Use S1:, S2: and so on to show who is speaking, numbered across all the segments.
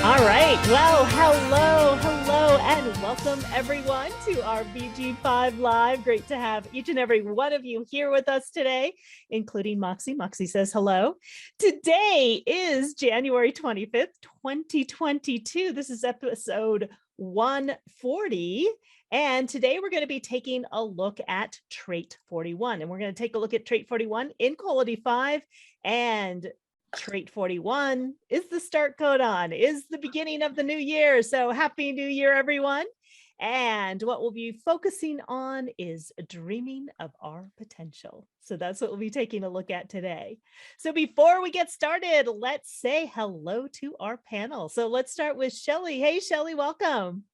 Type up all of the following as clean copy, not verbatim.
S1: All right. Well, hello, and welcome everyone to our BG5 Live. Great to have each and every one of you here with us today, including Moxie. Moxie says hello. Today is January 25th, 2022. This is episode 140. And today we're going to be taking a look at trait 41. And we're going to take a look at trait 41 in quality 5. And trait 41 is the start codon, is the beginning of the new year. So happy new year, everyone. And what we'll be focusing on is dreaming of our potential. So that's what we'll be taking a look at today. So before we get started, let's say hello to our panel. So let's start with Shelly. Hey, Shelly, welcome.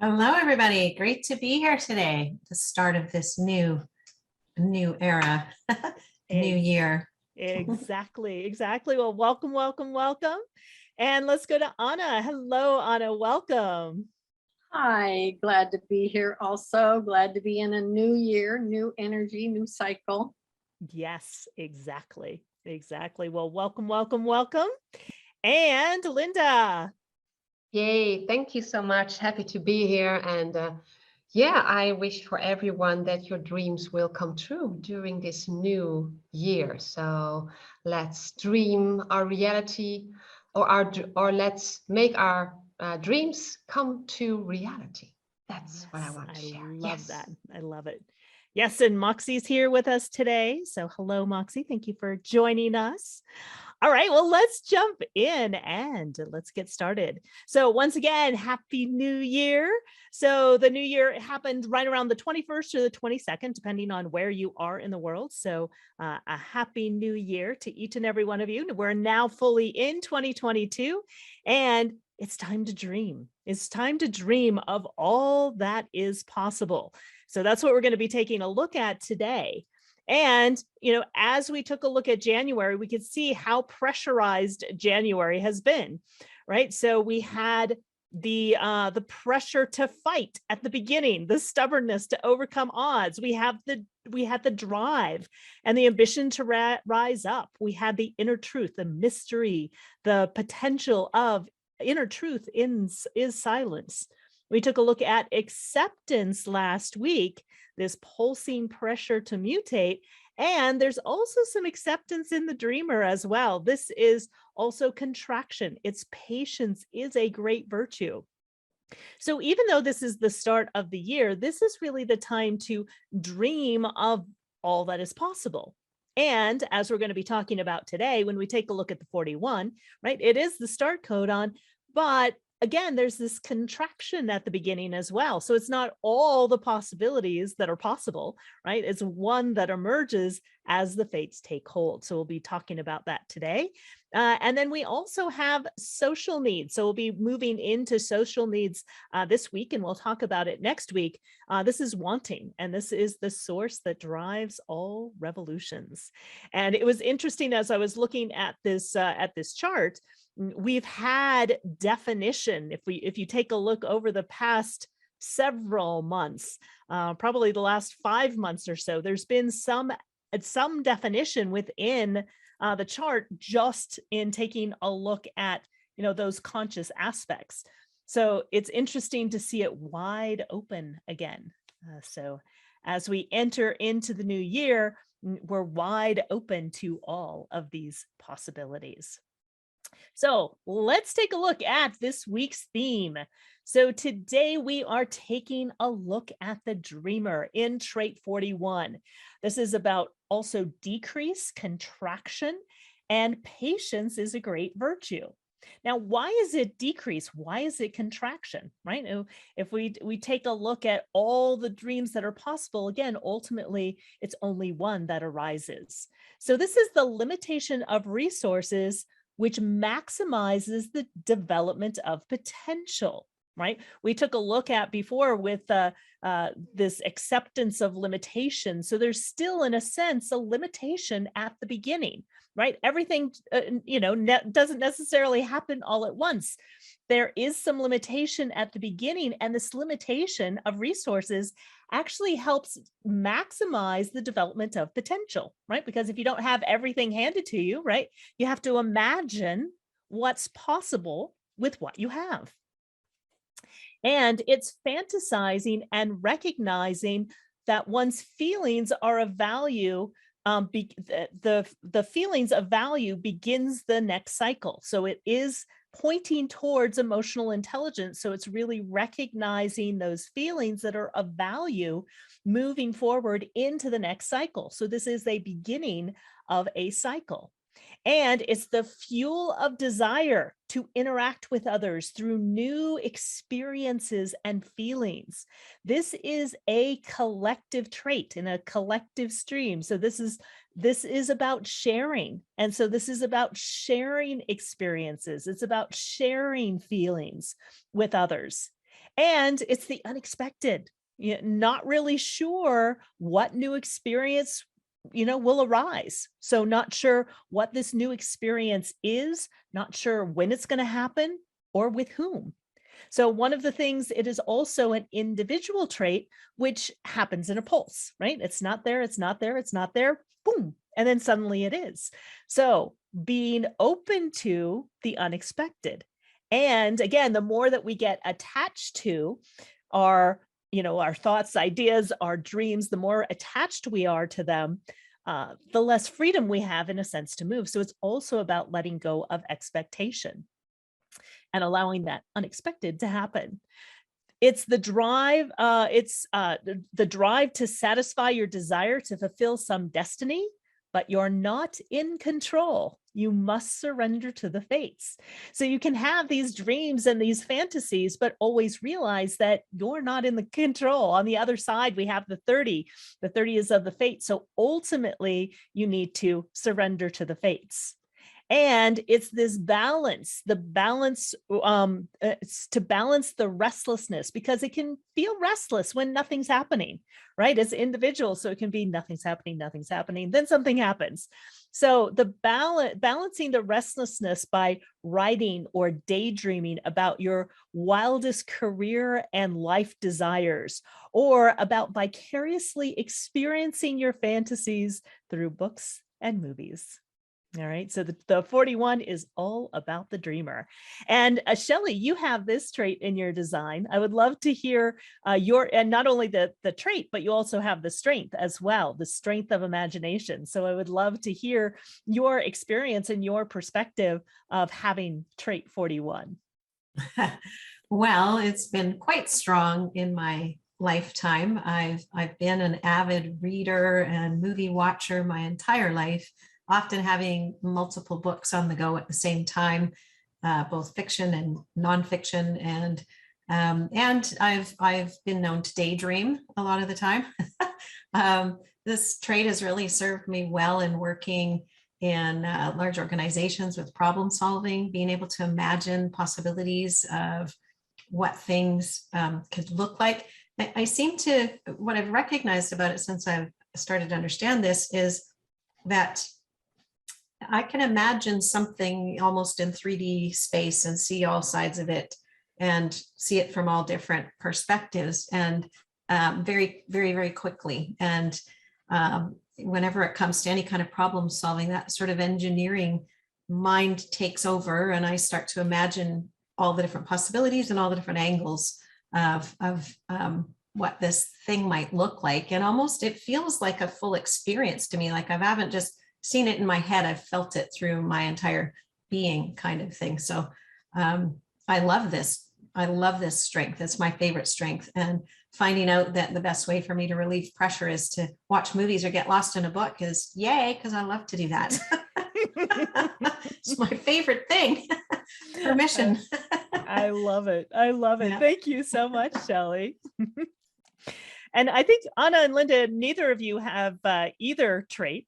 S2: Hello, everybody. Great to be here today. The start of this new era, new year.
S1: Exactly. Well, welcome. And let's go to Anna. Hello, Anna. Welcome.
S3: Hi, glad to be here also. Glad to be in a new year, new energy, new cycle.
S1: Yes, exactly. Well, welcome. And Linda.
S4: Yay, thank you so much. Happy to be here. And yeah, I wish for everyone that your dreams will come true during this new year. So let's dream our reality, or let's make our dreams come to reality. That's what I want to share.
S1: I love that. I love it. Yes, and Moxie's here with us today. So hello, Moxie. Thank you for joining us. All right, well, let's jump in and let's get started. So once again, Happy New Year. So the new year happened right around the 21st or the 22nd, depending on where you are in the world. So a Happy New Year to each and every one of you. We're now fully in 2022, and it's time to dream. It's time to dream of all that is possible. So that's what we're going to be taking a look at today. And, as we took a look at January, we could see how pressurized January has been, right? So we had the pressure to fight at the beginning, the stubbornness to overcome odds. We had the drive and the ambition to rise up. We had the inner truth, the mystery, the potential of inner truth is silence. We took a look at acceptance last week, this pulsing pressure to mutate. And there's also some acceptance in the dreamer as well. This is also contraction. Its patience is a great virtue. So even though this is the start of the year, this is really the time to dream of all that is possible. And as we're going to be talking about today, when we take a look at the 41, right, it is the start codon, but again, there's this contraction at the beginning as well. So it's not all the possibilities that are possible, right? It's one that emerges as the fates take hold. So we'll be talking about that today. And then we also have social needs. So we'll be moving into social needs this week, and we'll talk about it next week. This is wanting, and this is the source that drives all revolutions. And it was interesting as I was looking at this chart. We've had definition. If you take a look over the past several months, probably the last 5 months or so, there's been some definition within the chart just in taking a look at those conscious aspects. So it's interesting to see it wide open again. So as we enter into the new year, we're wide open to all of these possibilities. So let's take a look at this week's theme. So today we are taking a look at the dreamer in trait 41. This is about also decrease, contraction, and patience is a great virtue. Now, why is it decrease? Why is it contraction, right? If we take a look at all the dreams that are possible, again, ultimately, it's only one that arises. So this is the limitation of resources which maximizes the development of potential, right? We took a look at before with this acceptance of limitation. So there's still, in a sense, a limitation at the beginning, right? Everything, doesn't necessarily happen all at once. There is some limitation at the beginning, and this limitation of resources actually helps maximize the development of potential, right? Because if you don't have everything handed to you, right, you have to imagine what's possible with what you have. And it's fantasizing and recognizing that one's feelings are of value. The feelings of value begins the next cycle. So it is pointing towards emotional intelligence. So it's really recognizing those feelings that are of value moving forward into the next cycle. So this is a beginning of a cycle. And it's the fuel of desire to interact with others through new experiences and feelings. This is a collective trait in a collective stream. So this is about sharing. And so this is about sharing experiences. It's about sharing feelings with others. And it's the unexpected. You're not really sure what new experience will arise. So not sure what this new experience is, not sure when it's going to happen or with whom. So one of the things, it is also an individual trait, which happens in a pulse, right? It's not there, it's not there, it's not there, boom. And then suddenly it is. So being open to the unexpected. And again, the more that we get attached to our thoughts, ideas, our dreams, the more attached we are to them, the less freedom we have in a sense to move. So it's also about letting go of expectation and allowing that unexpected to happen. It's the drive, the drive to satisfy your desire to fulfill some destiny, but you're not in control. You must surrender to the fates. So you can have these dreams and these fantasies, but always realize that you're not in the control. On the other side, we have the 30. The 30 is of the fate. So ultimately, you need to surrender to the fates. And it's this balance, it's to balance the restlessness, because it can feel restless when nothing's happening, right? As individuals, so it can be nothing's happening, then something happens. So the balancing the restlessness by writing or daydreaming about your wildest career and life desires, or about vicariously experiencing your fantasies through books and movies. All right. So the 41 is all about the dreamer. And Shelley, you have this trait in your design. I would love to hear and not only the trait, but you also have the strength as well, the strength of imagination. So I would love to hear your experience and your perspective of having trait 41.
S2: Well, it's been quite strong in my lifetime. I've been an avid reader and movie watcher my entire life, often having multiple books on the go at the same time, both fiction and nonfiction. And I've been known to daydream a lot of the time. This trait has really served me well in working in large organizations with problem solving, being able to imagine possibilities of what things could look like. I seem to, what I've recognized about it since I've started to understand this is that I can imagine something almost in 3D space and see all sides of it and see it from all different perspectives, and very, very, very quickly. And whenever it comes to any kind of problem solving, that sort of engineering mind takes over, and I start to imagine all the different possibilities and all the different angles of what this thing might look like. And almost it feels like a full experience to me, like I haven't just seen it in my head, I've felt it through my entire being, kind of thing. So I love this. I love this strength. It's my favorite strength. And finding out that the best way for me to relieve pressure is to watch movies or get lost in a book is yay, because I love to do that. It's my favorite thing. Permission.
S1: I love it. I love it.
S2: Yeah.
S1: Thank you so much, Shelley. And I think Anna and Linda, neither of you have either trait.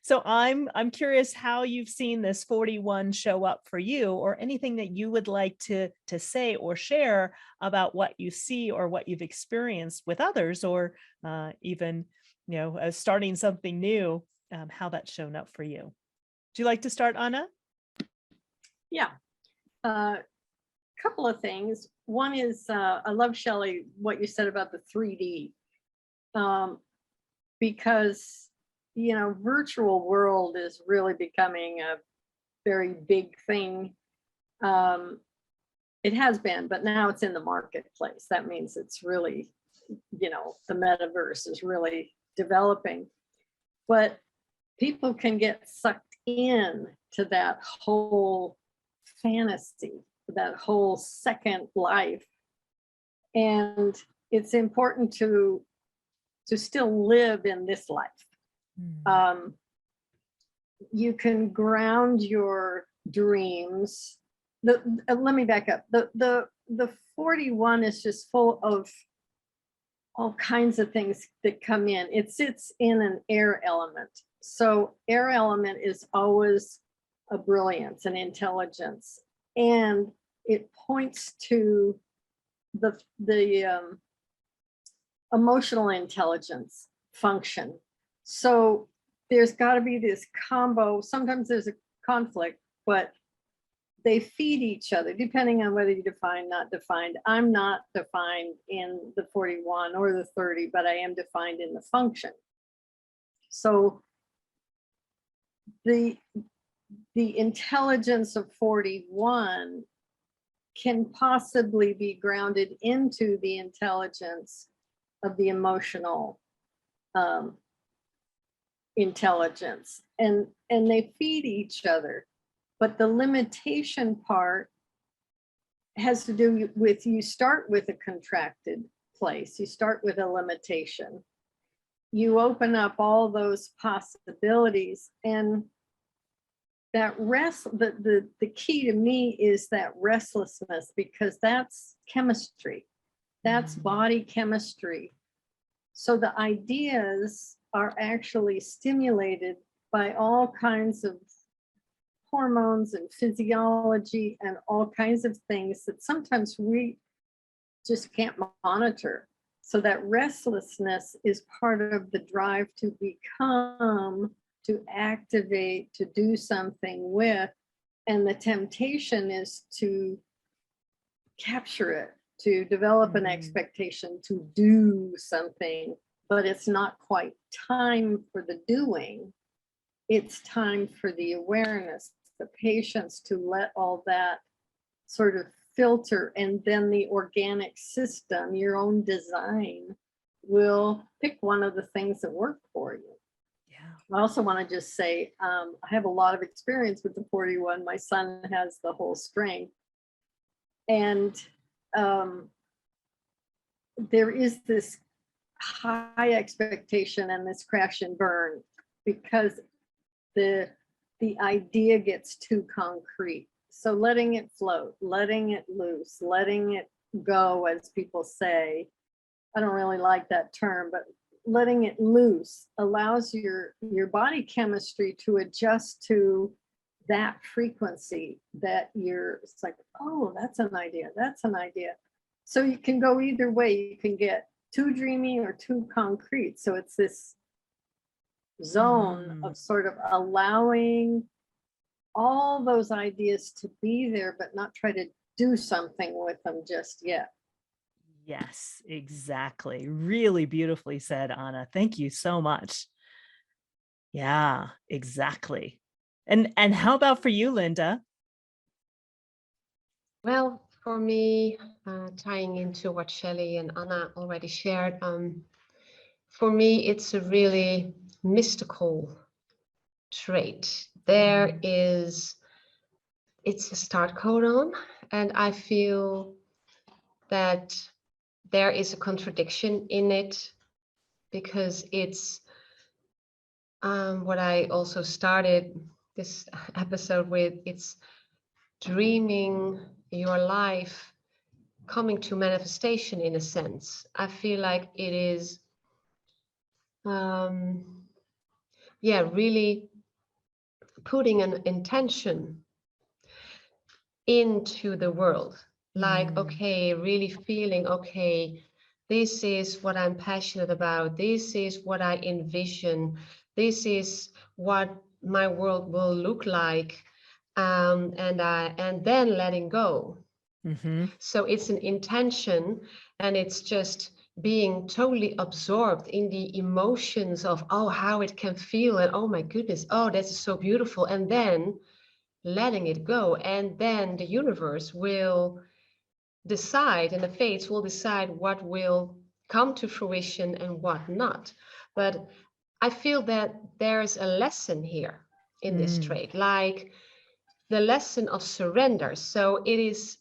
S1: So I'm curious how you've seen this 41 show up for you, or anything that you would like to say or share about what you see or what you've experienced with others, or even starting something new, how that's shown up for you. Would you like to start, Anna?
S3: Yeah. Couple of things. One is I love, Shelley, what you said about the 3D, because virtual world is really becoming very big thing. It has been, but now it's in the marketplace. That means it's really, you know, the metaverse is really developing. But people can get sucked in to that whole fantasy, that whole second life. And it's important to still live in this life. You can ground your dreams. Let me back up. The 41 is just full of all kinds of things that come in. It sits in an air element. So air element is always a brilliance, an intelligence, and it points to the emotional intelligence function. So there's got to be this combo. Sometimes there's a conflict, but they feed each other depending on whether you define, not defined. I'm not defined in the 41 or the 30, but I am defined in the function. So the intelligence of 41 can possibly be grounded into the intelligence of the emotional intelligence, and they feed each other. But the limitation part has to do with, you start with a contracted place, you start with a limitation, you open up all those possibilities, and that the key to me is that restlessness, because that's chemistry, that's body chemistry. So the ideas are actually stimulated by all kinds of hormones and physiology and all kinds of things that sometimes we just can't monitor. So that restlessness is part of the drive to become, to activate, to do something with, and the temptation is to capture it, to develop an expectation to do something, but it's not quite time for the doing. It's time for the awareness, the patience to let all that sort of filter, and then the organic system, your own design, will pick one of the things that work for you. I also want to just say, I have a lot of experience with the 41. My son has the whole strength. And there is this high expectation and this crash and burn, because the idea gets too concrete. So letting it float, letting it loose, letting it go, as people say. I don't really like that term, but letting it loose allows your body chemistry to adjust to that frequency that it's like, oh, that's an idea, that's an idea. So you can go either way. You can get too dreamy or too concrete. So it's this zone of sort of allowing all those ideas to be there, but not try to do something with them just yet.
S1: Yes, exactly. Really beautifully said, Anna. Thank you so much. Yeah, exactly. And how about for you, Linda?
S4: Well, for me, tying into what Shelley and Anna already shared, for me, it's a really mystical trait. It's a start codon, and I feel that there is a contradiction in it, because it's what I also started this episode with. It's dreaming your life coming to manifestation, in a sense. I feel like it is really putting an intention into the world, like, okay, really feeling, okay, this is what I'm passionate about, this is what I envision, this is what my world will look like, and then letting go. So it's an intention, and it's just being totally absorbed in the emotions of, oh, how it can feel, and oh my goodness, oh, this is so beautiful, and then letting it go. And then the universe will decide, and the fates will decide what will come to fruition and what not. But I feel that there's a lesson here in this
S1: Mm,
S4: trait, like the lesson of surrender. So it is,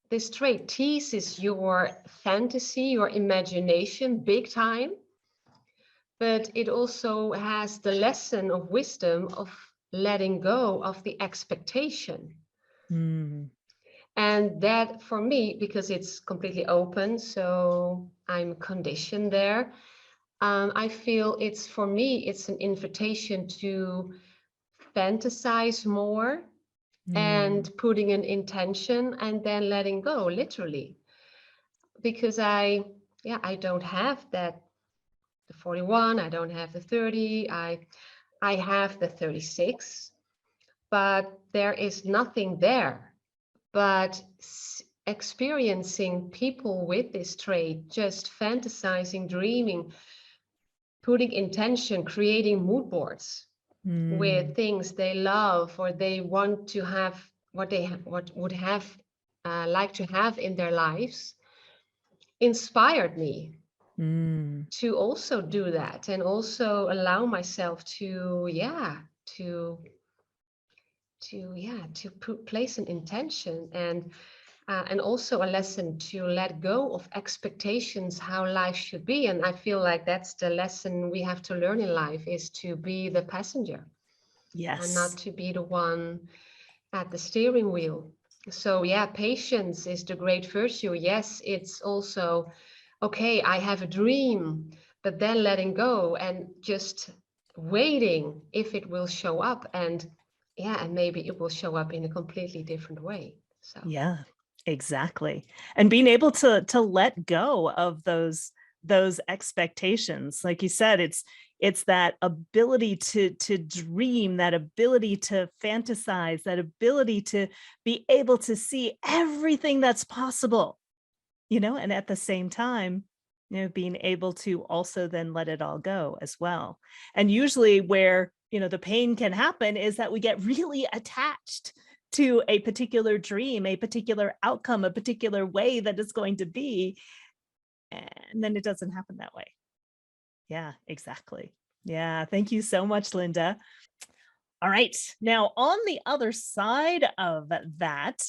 S4: this trait teases your fantasy, your imagination big time, but it also has the lesson of wisdom of letting go of the expectation.
S1: mm,
S4: And that for me, because it's completely open, so I'm conditioned there, I feel it's, for me, it's an invitation to fantasize more
S1: mm,
S4: and putting an intention and then letting go, literally. Because I don't have that, the 41, I don't have the 30, I have the 36, but there is nothing there. But experiencing people with this trait, just fantasizing, dreaming, putting intention, creating mood boards
S1: mm,
S4: with things they love or they want to have, what would have like to have in their lives, inspired me
S1: mm.
S4: to also do that and also allow myself to place an intention, and also a lesson to let go of expectations how life should be. And I feel like that's the lesson we have to learn in life, is to be the passenger and not
S1: Yes.
S4: to be the one at the steering wheel. So yeah, patience is the great virtue. Yes, it's also, okay, I have a dream, but then letting go and just waiting if it will show up. And yeah, and maybe it will show up in a completely different way. So
S1: Yeah, exactly. And being able to let go of those expectations. Like you said, it's that ability to dream, that ability to fantasize, that ability to be able to see everything that's possible, and at the same time, being able to also then let it all go as well. And usually where, the pain can happen is that we get really attached to a particular dream, a particular outcome, a particular way that it's going to be. And then it doesn't happen that way. Yeah, exactly. Yeah. Thank you so much, Linda. All right. Now, on the other side of that,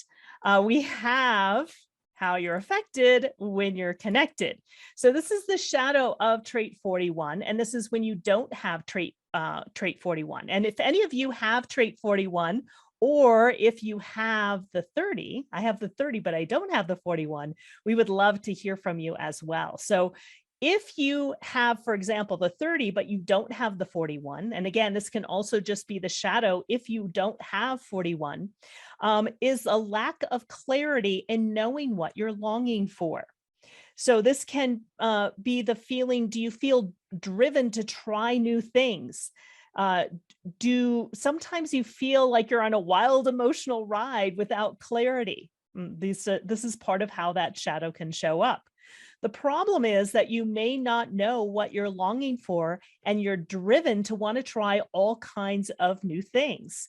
S1: we have how you're affected when you're connected. So this is the shadow of trait 41, and this is when you don't have trait 41. And if any of you have trait 41, or if you have the 30, I have the 30, but I don't have the 41, we would love to hear from you as well. So if you have, for example, the 30, but you don't have the 41, and again, this can also just be the shadow if you don't have 41, is a lack of clarity in knowing what you're longing for. So this can be the feeling, do you feel driven to try new things? Sometimes you feel like you're on a wild emotional ride without clarity? This is part of how that shadow can show up. The problem is that you may not know what you're longing for, and you're driven to want to try all kinds of new things.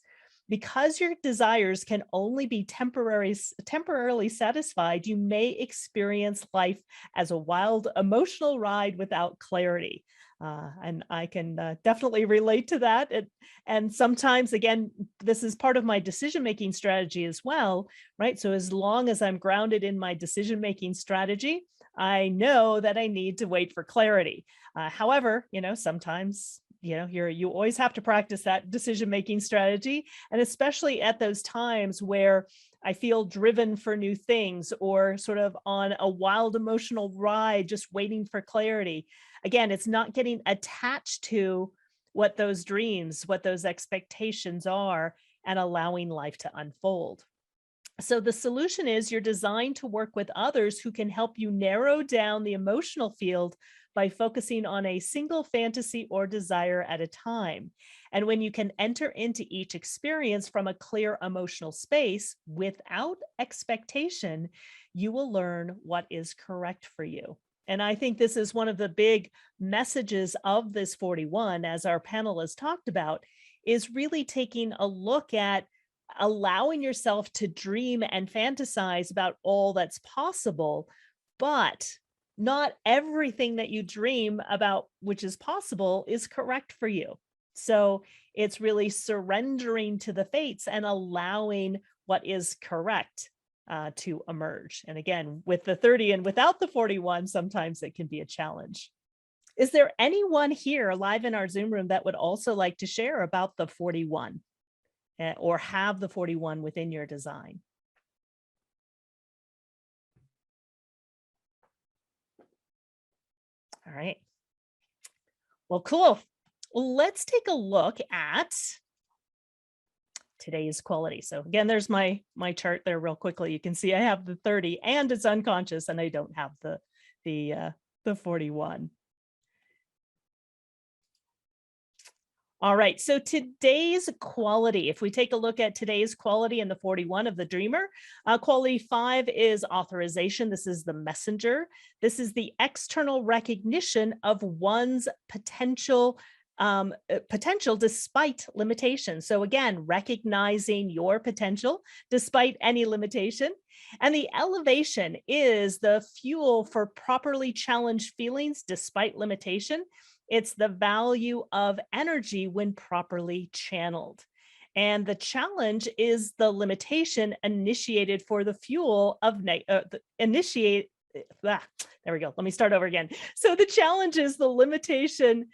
S1: Because your desires can only be temporarily satisfied, you may experience life as a wild emotional ride without clarity. And I can definitely relate to that. And sometimes, again, this is part of my decision-making strategy as well, right? So as long as I'm grounded in my decision-making strategy, I know that I need to wait for clarity. However, sometimes, you always have to practice that decision-making strategy. And especially at those times where I feel driven for new things or sort of on a wild emotional ride, just waiting for clarity. Again, it's not getting attached to what those dreams, what those expectations are, and allowing life to unfold. So the solution is you're designed to work with others who can help you narrow down the emotional field by focusing on a single fantasy or desire at a time. And when you can enter into each experience from a clear emotional space without expectation, you will learn what is correct for you. And I think this is one of the big messages of this 41, as our panel has talked about, is really taking a look at allowing yourself to dream and fantasize about all that's possible, but not everything that you dream about, which is possible, is correct for you. So it's really surrendering to the fates and allowing what is correct to emerge. And again, with the 30 and without the 41, sometimes it can be a challenge. Is there anyone here live in our Zoom room that would also like to share about the 41 or have the 41 within your design? All right. Well, cool. Let's take a look at today's quality. So again, there's my chart there real quickly. You can see I have the 30 and it's unconscious, and I don't have the 41. All right, so today's quality, if we take a look at today's quality in the 41 of the dreamer, quality 5 is authorization. This is the messenger. This is the external recognition of one's potential despite limitations. So again, recognizing your potential despite any limitation. And the elevation is the fuel for properly challenged feelings despite limitation. It's the value of energy when properly channeled. And the challenge is the limitation initiated for the fuel of there we go. Let me start over again. So the challenge is the limitations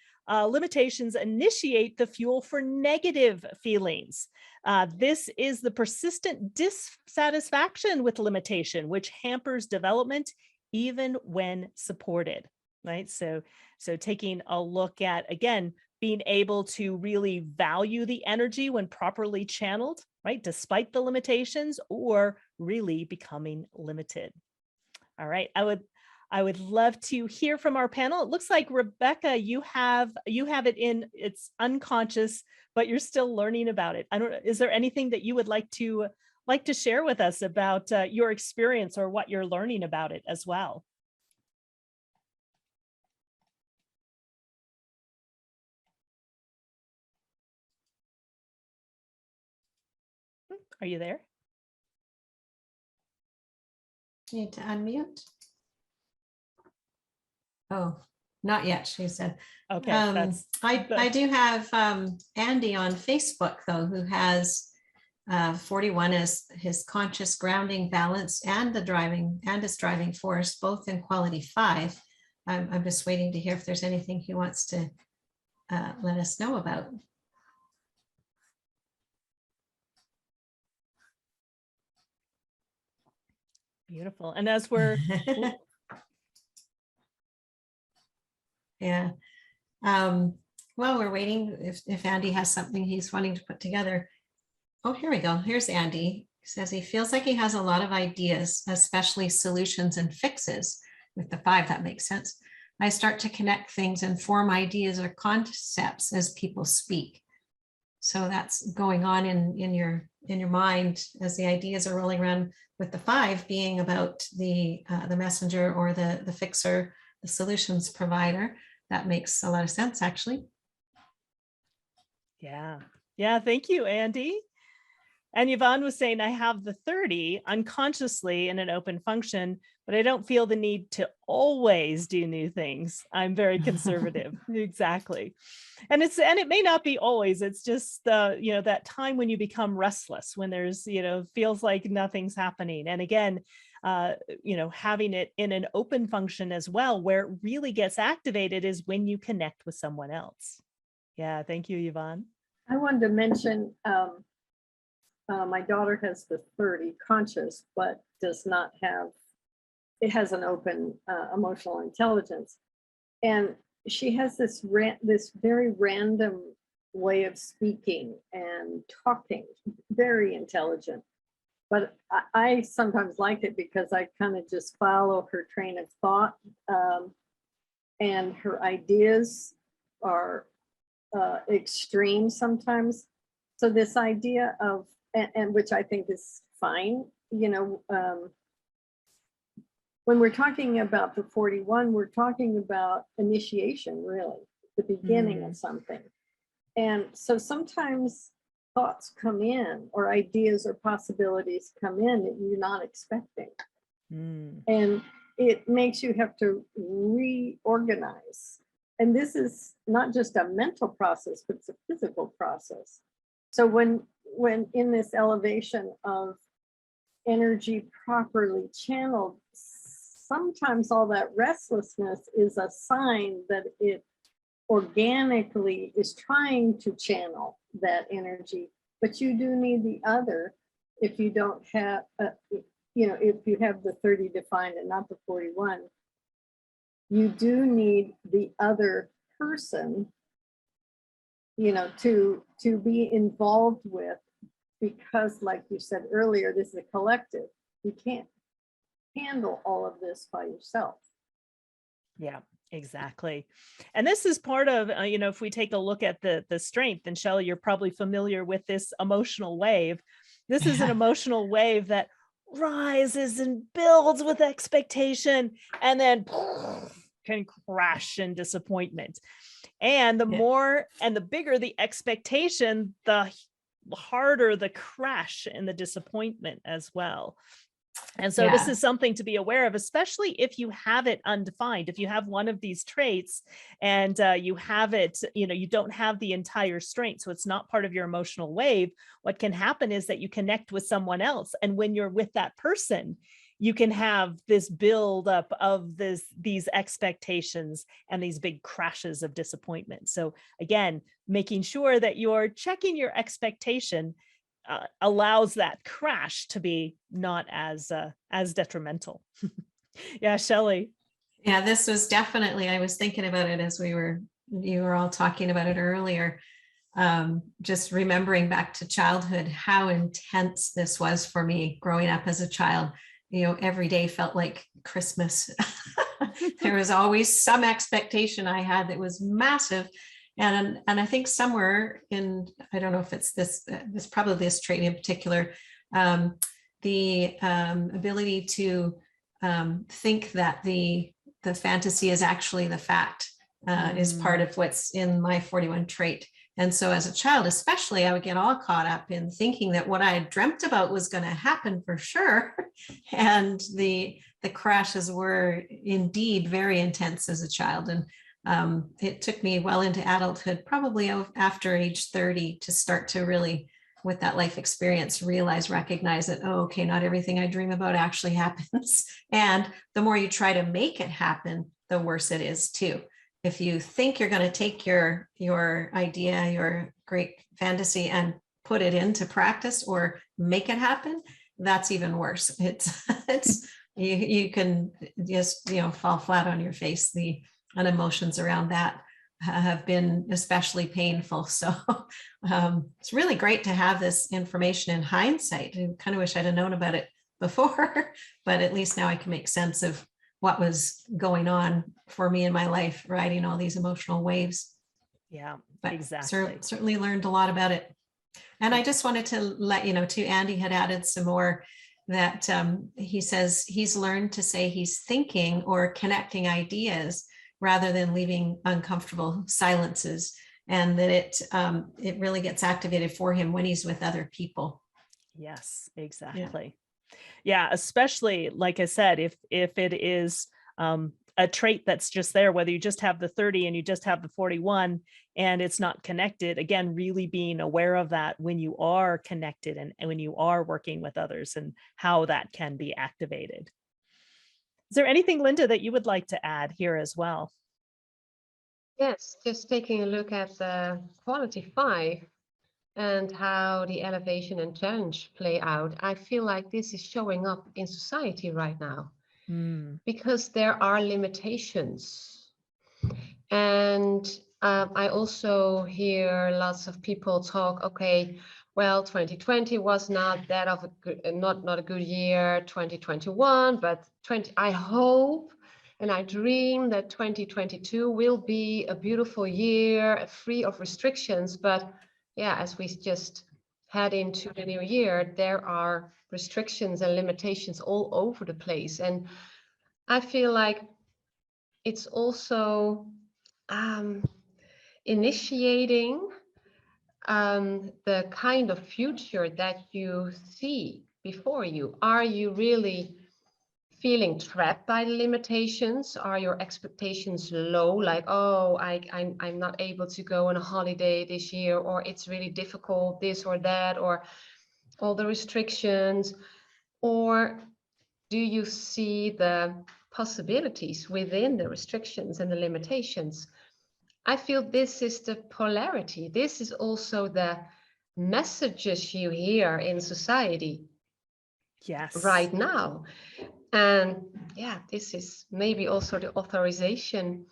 S1: initiate the fuel for negative feelings. This is the persistent dissatisfaction with limitation, which hampers development even when supported. Right. So taking a look at, again, being able to really value the energy when properly channeled, right, despite the limitations, or really becoming limited. All right. I would love to hear from our panel. It looks like Rebecca, you have it in it's unconscious, but you're still learning about it. Is there anything that you would like to share with us about your experience or what you're learning about it as well? Are you there?
S2: Need to unmute. Oh, not yet, she said.
S1: Okay.
S2: I do have Andy on Facebook, though, who has 41 as his conscious grounding balance and his driving force, both in quality 5. I'm just waiting to hear if there's anything he wants to let us know about.
S1: Beautiful. And as we're
S2: yeah. Well, we're waiting if Andy has something he's wanting to put together. Oh, here we go. Here's Andy. He says he feels like he has a lot of ideas, especially solutions and fixes. With the 5, that makes sense. I start to connect things and form ideas or concepts as people speak. So that's going on in your mind as the ideas are rolling around, with the 5 being about the messenger or the fixer, the solutions provider. That makes a lot of sense, actually.
S1: Yeah. Thank you, Andy. And Yvonne was saying, I have the 30 unconsciously in an open function, but I don't feel the need to always do new things. I'm very conservative. Exactly. And it may not be always, it's just that time when you become restless, when there's, feels like nothing's happening. And again, having it in an open function as well, where it really gets activated is when you connect with someone else. Yeah. Thank you, Yvonne.
S3: I wanted to mention, my daughter has the 30 conscious, but does not have, it has an open emotional intelligence. And she has this very random way of speaking and talking, very intelligent. But I sometimes like it because I kind of just follow her train of thought, and her ideas are extreme sometimes. So this idea of, and which I think is fine, when we're talking about the 41, we're talking about initiation, really, the beginning of something. And so sometimes thoughts come in, or ideas or possibilities come in that you're not expecting. And it makes you have to reorganize. And this is not just a mental process, but it's a physical process. So when in this elevation of energy properly channeled, sometimes all that restlessness is a sign that it organically is trying to channel that energy, but you do need the other. If you don't have, if you have the 30 defined and not the 41, you do need the other person, to be involved with, because like you said earlier, this is a collective. You can't handle all of this by yourself.
S1: Yeah, exactly. And this is part of, if we take a look at the strength, and Shelley, you're probably familiar with this emotional wave. This is an emotional wave that rises and builds with expectation and then can crash in disappointment. And the more and the bigger the expectation, the harder the crash and the disappointment as well. And so this is something to be aware of, especially if you have it undefined. If you have one of these traits and you have it, you don't have the entire strength, so it's not part of your emotional wave, what can happen is that you connect with someone else. And when you're with that person, you can have this buildup of these expectations and these big crashes of disappointment. So again, making sure that you're checking your expectation allows that crash to be not as detrimental. Yeah, Shelley.
S2: Yeah, this was definitely, I was thinking about it as you were all talking about it earlier. Just remembering back to childhood, how intense this was for me growing up as a child. Every day felt like Christmas. There was always some expectation I had that was massive. And I think somewhere in, I don't know if it's this probably this trait in particular, the ability to think that the fantasy is actually the fact is part of what's in my 41 trait. And so as a child, especially, I would get all caught up in thinking that what I had dreamt about was going to happen for sure. And the crashes were indeed very intense as a child. And it took me well into adulthood, probably after age 30, to start to really, with that life experience, recognize that, oh, okay, not everything I dream about actually happens. And the more you try to make it happen, the worse it is too. If you think you're going to take your idea, your great fantasy, and put it into practice or make it happen, that's even worse. It's you can just fall flat on your face. And emotions around that have been especially painful. So it's really great to have this information in hindsight. I kind of wish I'd have known about it before, but at least now I can make sense of what was going on for me in my life, riding all these emotional waves.
S1: Yeah,
S2: but
S1: exactly.
S2: Certainly learned a lot about it. And I just wanted to let you know too, Andy had added some more, that he says he's learned to say he's thinking or connecting ideas rather than leaving uncomfortable silences, and that it really gets activated for him when he's with other people.
S1: Yes, exactly. Yeah, especially like I said, if it is a trait that's just there, whether you just have the 30 and you just have the 41 and it's not connected, again, really being aware of that when you are connected and when you are working with others and how that can be activated. Is there anything, Linda, that you would like to add here as well?
S4: Yes, just taking a look at the quality 5 and how the elevation and challenge play out. I feel like this is showing up in society right now because there are limitations. And I also hear lots of people talk, okay, well, 2020 was not that of a good, not a good year, 2021, but I hope and I dream that 2022 will be a beautiful year, free of restrictions. But yeah, as we just head into the new year, there are restrictions and limitations all over the place. And I feel like it's also initiating the kind of future that you see before you? Are you really feeling trapped by the limitations? Are your expectations low? Like, oh, I'm not able to go on a holiday this year, or it's really difficult, this or that, or all the restrictions? Or do you see the possibilities within the restrictions and the limitations? I feel this is the polarity. This is also the messages you hear in society
S1: Yes.
S4: right now. And yeah, this is maybe also the authorization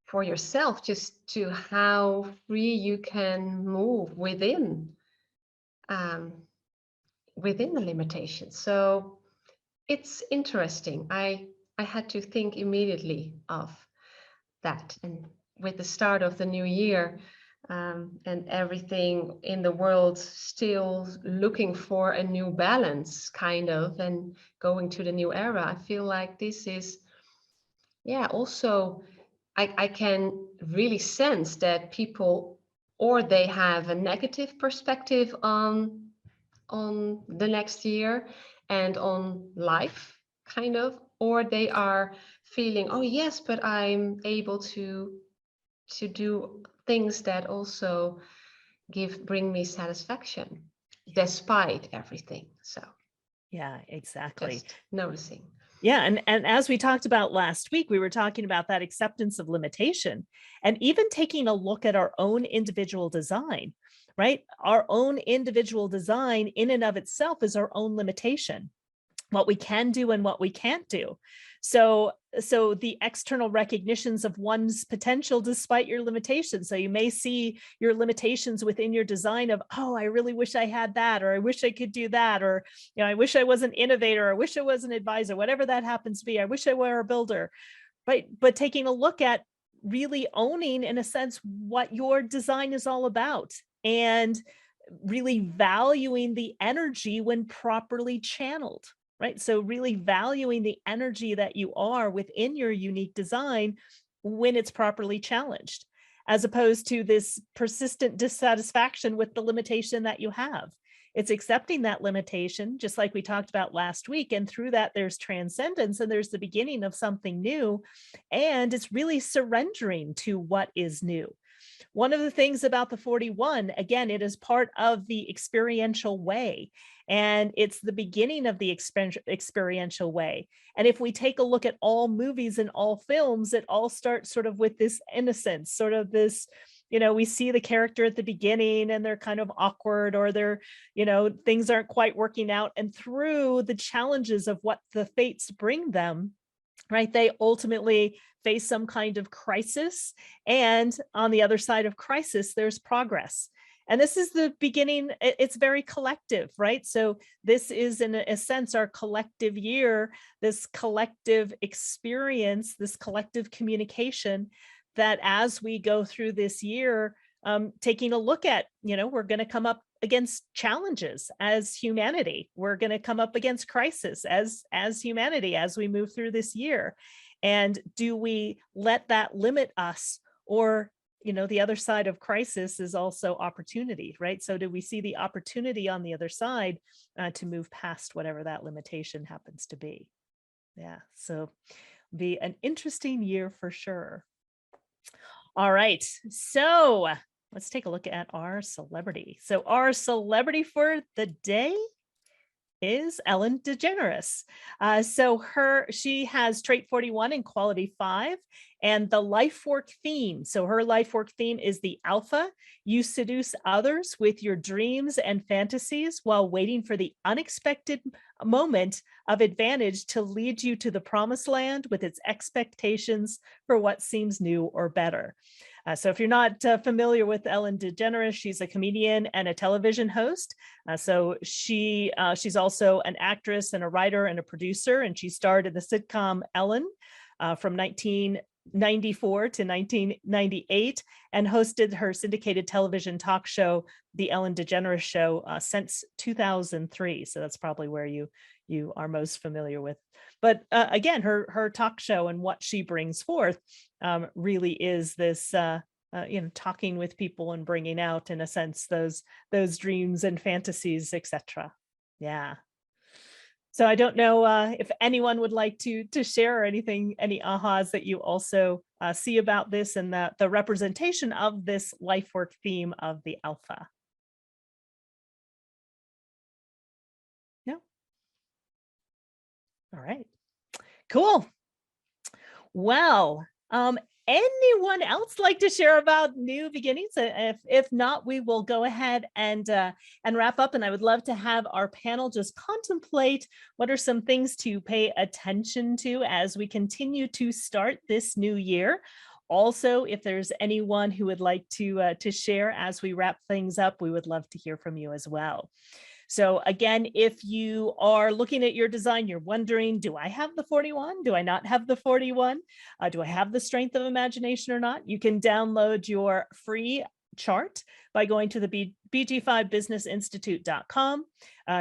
S4: for yourself, just to how free you can move um, within the limitations. So it's interesting. I had to think immediately of that. And with the start of the new year, and everything in the world still looking for a new balance, kind of, and going to the new era, I feel like this is, yeah, also, I can really sense that people, or they have a negative perspective on the next year and on life, kind of, or they are feeling, oh yes, but I'm able to do things that also bring me satisfaction despite everything. So
S1: Yeah, exactly.
S4: just noticing.
S1: Yeah, and as we talked about last week, we were talking about that acceptance of limitation, and even taking a look at our own individual design, right? Our own individual design in and of itself is our own limitation, what we can do and what we can't do. So the external recognitions of one's potential despite your limitations. So you may see your limitations within your design of, oh, I really wish I had that, or I wish I could do that, or, you know, I wish I was an innovator, or I wish I was an advisor, whatever that happens to be. I wish I were a builder. But taking a look at really owning, in a sense, what your design is all about, and really valuing the energy when properly channeled, right? So really valuing the energy that you are within your unique design when it's properly challenged, as opposed to this persistent dissatisfaction with the limitation that you have. It's accepting that limitation, just like we talked about last week. And through that, there's transcendence and there's the beginning of something new. And it's really surrendering to what is new. One of the things about the 41, again, it is part of the experiential way, and it's the beginning of the experiential way. And if we take a look at all movies and all films, it all starts sort of with this innocence, sort of this, you know, we see the character at the beginning and they're kind of awkward, or they're, you know, things aren't quite working out. And through the challenges of what the fates bring them, right, they ultimately face some kind of crisis. And on the other side of crisis, there's progress. And this is the beginning. It's very collective, right? So this is, in a sense, our collective year, this collective experience, this collective communication, that as we go through this year, taking a look at, you know, we're going to come up against challenges as humanity. We're going to come up against crisis as humanity as we move through this year. And do we let that limit us? Or, you know, the other side of crisis is also opportunity, right? So do we see the opportunity on the other side to move past whatever that limitation happens to be? Yeah, so be an interesting year for sure. All right, so let's take a look at our celebrity. So our celebrity for the day is Ellen DeGeneres. She has trait 41 and quality 5, and the life work theme. So her life work theme is the alpha. You seduce others with your dreams and fantasies while waiting for the unexpected moment of advantage to lead you to the promised land with its expectations for what seems new or better. So if you're not familiar with Ellen DeGeneres, she's a comedian and a television host. She's also an actress and a writer and a producer, and she starred in the sitcom Ellen from 1994 to 1998, and hosted her syndicated television talk show, The Ellen DeGeneres Show, since 2003. So that's probably where you are most familiar with. But again, her talk show and what she brings forth really is this talking with people and bringing out, in a sense, those dreams and fantasies, etc. Yeah. So I don't know if anyone would like to share anything, any ahas that you also see about this and the representation of this life work theme of the alpha. No. All right. Cool. Well, anyone else like to share about new beginnings? If not, we will go ahead and wrap up. And I would love to have our panel just contemplate what are some things to pay attention to as we continue to start this new year. Also, if there's anyone who would like to share as we wrap things up, we would love to hear from you as well. So again, if you are looking at your design, you're wondering, do I have the 41? Do I not have the 41? Do I have the strength of imagination or not? You can download your free chart by going to the BG5businessinstitute.com.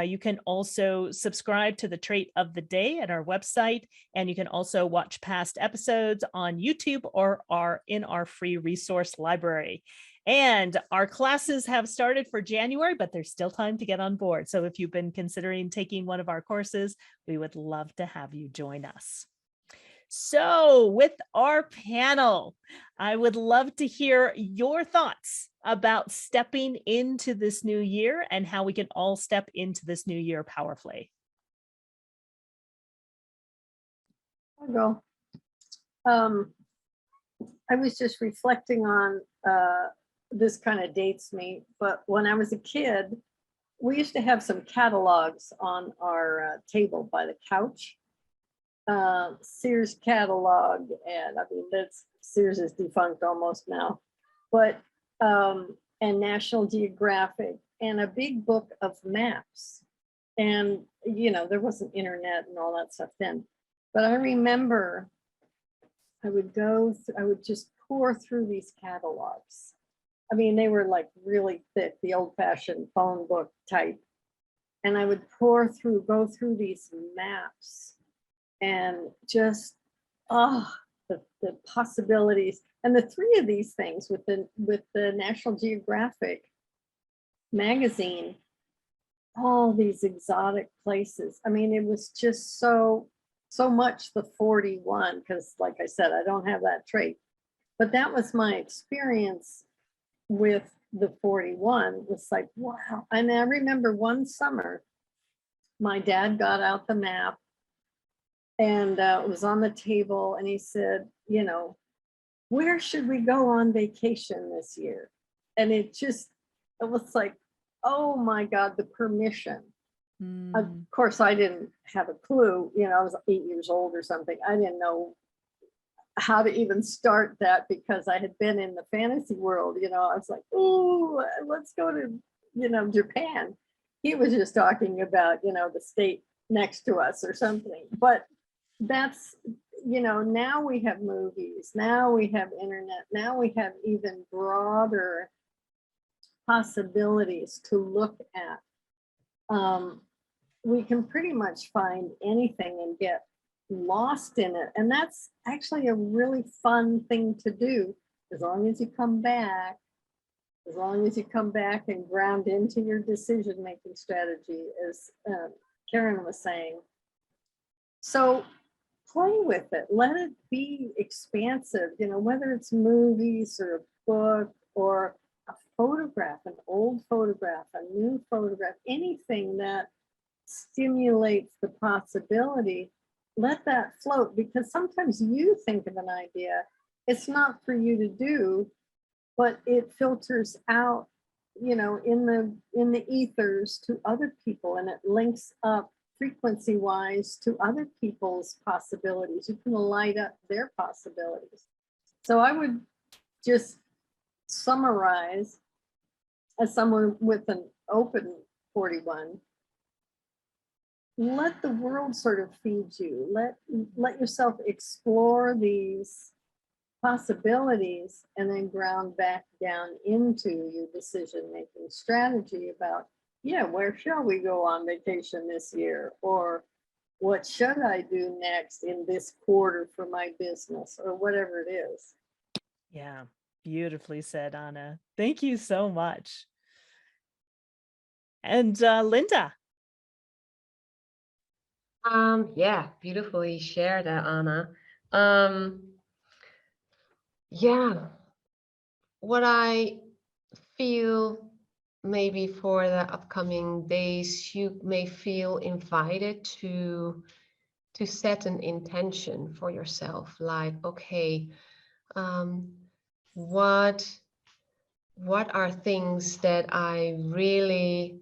S1: You can also subscribe to the trait of the day at our website, and you can also watch past episodes on YouTube or in our free resource library. And our classes have started for January, but there's still time to get on board. So if you've been considering taking one of our courses, we would love to have you join us. So with our panel, I would love to hear your thoughts about stepping into this new year and how we can all step into this new year powerfully.
S3: I'll go. I was just reflecting on this kind of dates me, but when I was a kid, we used to have some catalogs on our table by the couch. Sears catalog, and I mean, Sears is defunct almost now, but and National Geographic, and a big book of maps. And there wasn't internet and all that stuff then, but I remember I would just pour through these catalogs. I mean, they were like really thick, the old-fashioned phone book type. And I would go through these maps and just, the possibilities. And the three of these things with the National Geographic magazine, all these exotic places. I mean, it was just so much the 41, because like I said, I don't have that trait. But that was my experience with the 41. Was like, wow. And I remember one summer, my dad got out the map, and it was on the table, and he said, where should we go on vacation this year? And it was like, oh my God, the permission. Of course, I didn't have a clue. I was 8 years old or something. I didn't know how to even start that, because I had been in the fantasy world. I was like, oh, let's go to, Japan. He was just talking about, the state next to us or something. But that's, now we have movies, now we have internet, now we have even broader possibilities to look at. We can pretty much find anything and get lost in it. And that's actually a really fun thing to do, as long as you come back and ground into your decision-making strategy, as Karen was saying. So play with it, let it be expansive, whether it's movies or a book or a photograph, an old photograph, a new photograph, anything that stimulates the possibility, let that float, because sometimes you think of an idea, it's not for you to do, but it filters out, in the ethers to other people, and it links up frequency wise to other people's possibilities. You can light up their possibilities. So I would just summarize, as someone with an open 41, let the world sort of feed you. Let yourself explore these possibilities, and then ground back down into your decision-making strategy about, where shall we go on vacation this year? Or what should I do next in this quarter for my business, or whatever it is?
S1: Yeah. Beautifully said, Anna. Thank you so much. And Linda.
S4: Yeah, beautifully shared, Anna. Yeah, what I feel maybe for the upcoming days, you may feel invited to set an intention for yourself, like, okay, um, what are things that I really,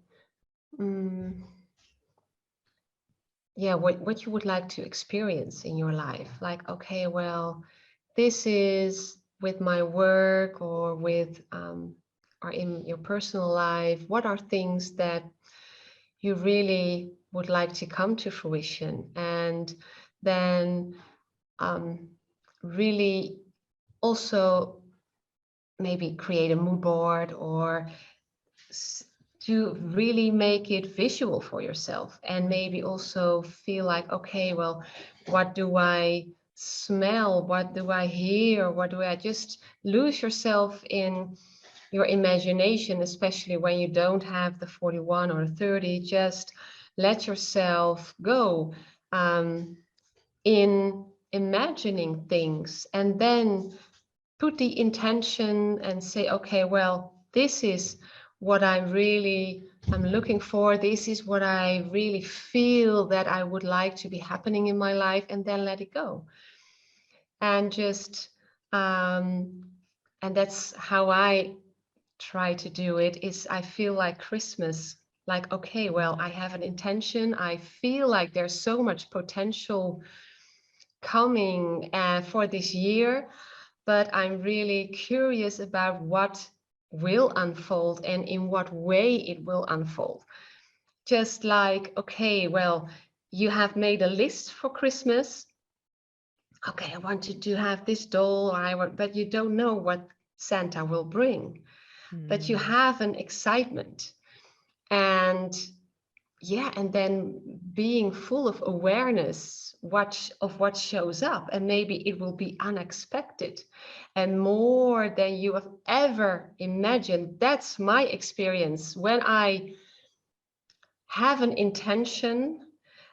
S4: yeah, what you would like to experience in your life? Like, okay, well, this is with my work or with or in your personal life. What are things that you really would like to come to fruition? And then really also maybe create a mood board or to really make it visual for yourself, and maybe also feel like, okay, well, what do I smell? What do I hear? What do I just lose yourself in your imagination, especially when you don't have the 41 or 30, just let yourself go in imagining things, and then put the intention and say, okay, well, this is what I'm looking for. This is what I really feel that I would like to be happening in my life, and then let it go. And just, and that's how I try to do it, is I feel like Christmas, like, okay, well, I have an intention. I feel like there's so much potential coming for this year, but I'm really curious about what will unfold and in what way it will unfold. Just like, okay, well, you have made a list for Christmas. Okay, I wanted to have this doll, but you don't know what Santa will bring. But you have an excitement. And yeah, and then being full of awareness of what shows up, and maybe it will be unexpected and more than you have ever imagined. That's my experience when I have an intention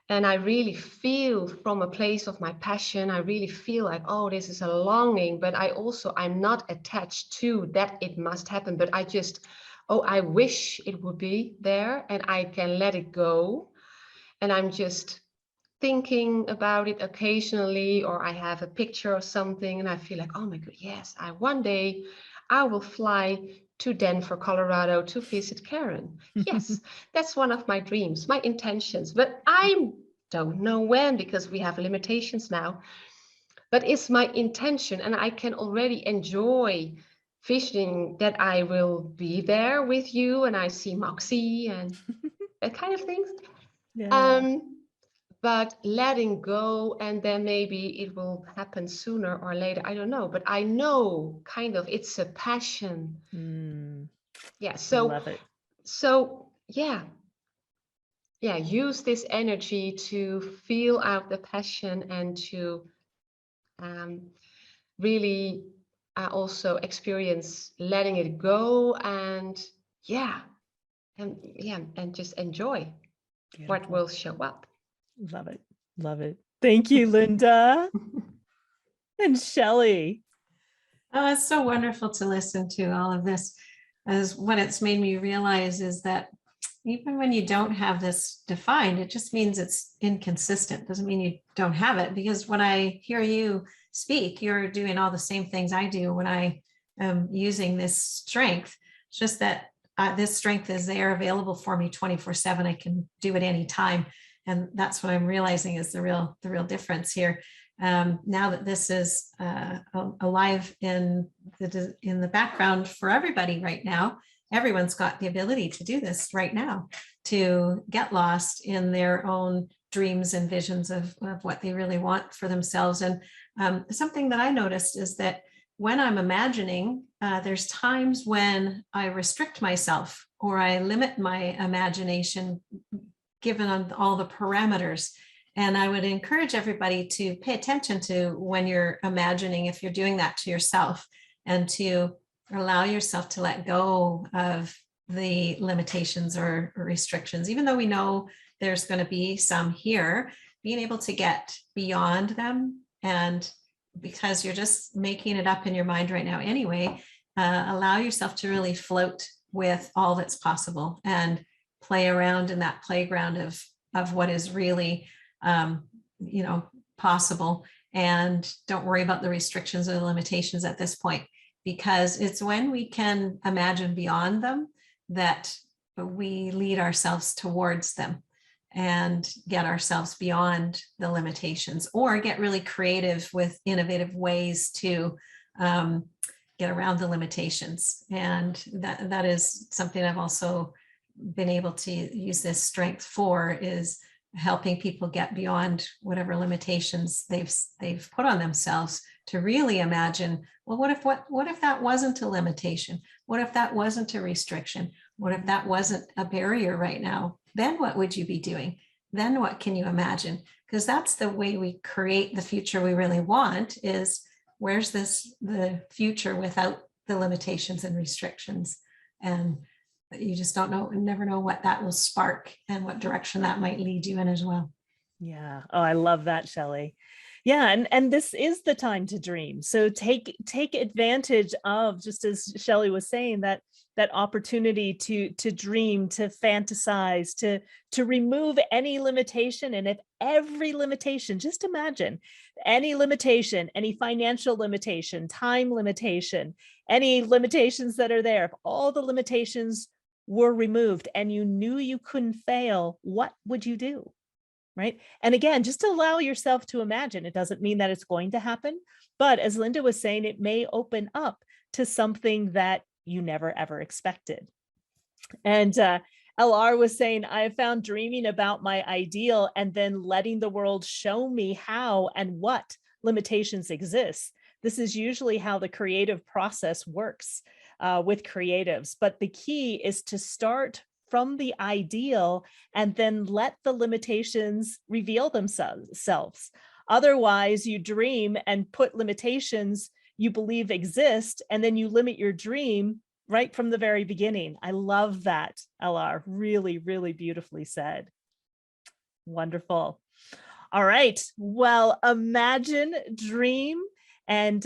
S4: and I really feel from a place of my passion. I really feel like, oh, this is a longing, but I'm not attached to that it must happen, but I just, oh, I wish it would be there, and I can let it go. And I'm just thinking about it occasionally, or I have a picture or something and I feel like, oh my God, yes, one day I will fly to Denver, Colorado to visit Karen. Yes, that's one of my dreams, my intentions, but I don't know when, because we have limitations now. But it's my intention, and I can already enjoy visioning that I will be there with you and I see Moxie and that kind of things.
S1: Yeah.
S4: But letting go, and then maybe it will happen sooner or later, I don't know, but I know kind of it's a passion. Yeah,
S1: Love it.
S4: so yeah, use this energy to feel out the passion and to really also experience letting it go, and and just enjoy what will show up.
S1: Love it. Love it. Thank you, Linda. And Shelley.
S2: Oh, it's so wonderful to listen to all of this. As what it's made me realize is that even when you don't have this defined, it just means it's inconsistent. Doesn't mean you don't have it, because when I hear you speak, you're doing all the same things I do when I am using this strength. It's just that this strength is there, available for me 24/7. I can do it anytime. And that's what I'm realizing is the real difference here. Now that this is alive in the background for everybody right now, everyone's got the ability to do this right now, to get lost in their own dreams and visions of what they really want for themselves. And something that I noticed is that when I'm imagining, there's times when I restrict myself or I limit my imagination given all the parameters. And I would encourage everybody to pay attention to when you're imagining, if you're doing that to yourself, and to allow yourself to let go of the limitations or restrictions, even though we know there's going to be some here, being able to get beyond them. And because you're just making it up in your mind right now anyway, allow yourself to really float with all that's possible and play around in that playground of what is really, possible. And don't worry about the restrictions or the limitations at this point, because it's when we can imagine beyond them that we lead ourselves towards them and get ourselves beyond the limitations, or get really creative with innovative ways to get around the limitations. And that is something I've also been able to use this strength for, is helping people get beyond whatever limitations they've put on themselves, to really imagine, well, what if that wasn't a limitation? What if that wasn't a restriction? What if that wasn't a barrier right now? Then what would you be doing? Then what can you imagine? Because that's the way we create the future we really want, is where's the future without the limitations and restrictions? And you just don't know, never know what that will spark and what direction that might lead you in as well.
S1: Yeah. Oh, I love that, Shelley. Yeah. And this is the time to dream. So take advantage of, just as Shelley was saying, that opportunity to dream, to fantasize, to remove any limitation. And if every limitation, just imagine any limitation, any financial limitation, time limitation, any limitations that are there, if all the limitations were removed and you knew you couldn't fail, what would you do? Right. And again, just allow yourself to imagine. It doesn't mean that it's going to happen, but as Linda was saying, it may open up to something that you never, ever expected. And LR was saying, I have found dreaming about my ideal and then letting the world show me how and what limitations exist. This is usually how the creative process works with creatives. But the key is to start from the ideal and then let the limitations reveal themselves. Otherwise, you dream and put limitations you believe exist, and then you limit your dream right from the very beginning. I love that, LR. Really, really beautifully said. Wonderful. All right. Well, imagine, dream, and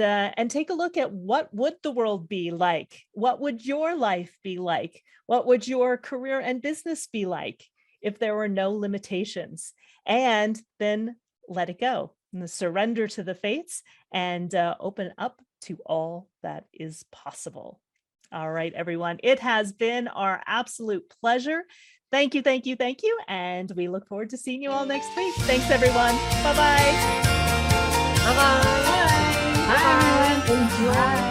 S1: take a look at what would the world be like? What would your life be like? What would your career and business be like if there were no limitations? And then let it go and surrender to the fates and open up to all that is possible. All right, everyone. It has been our absolute pleasure. Thank you, thank you, thank you. And we look forward to seeing you all next week. Thanks, everyone. Bye-bye.
S4: Bye-bye.
S3: Bye. Enjoy.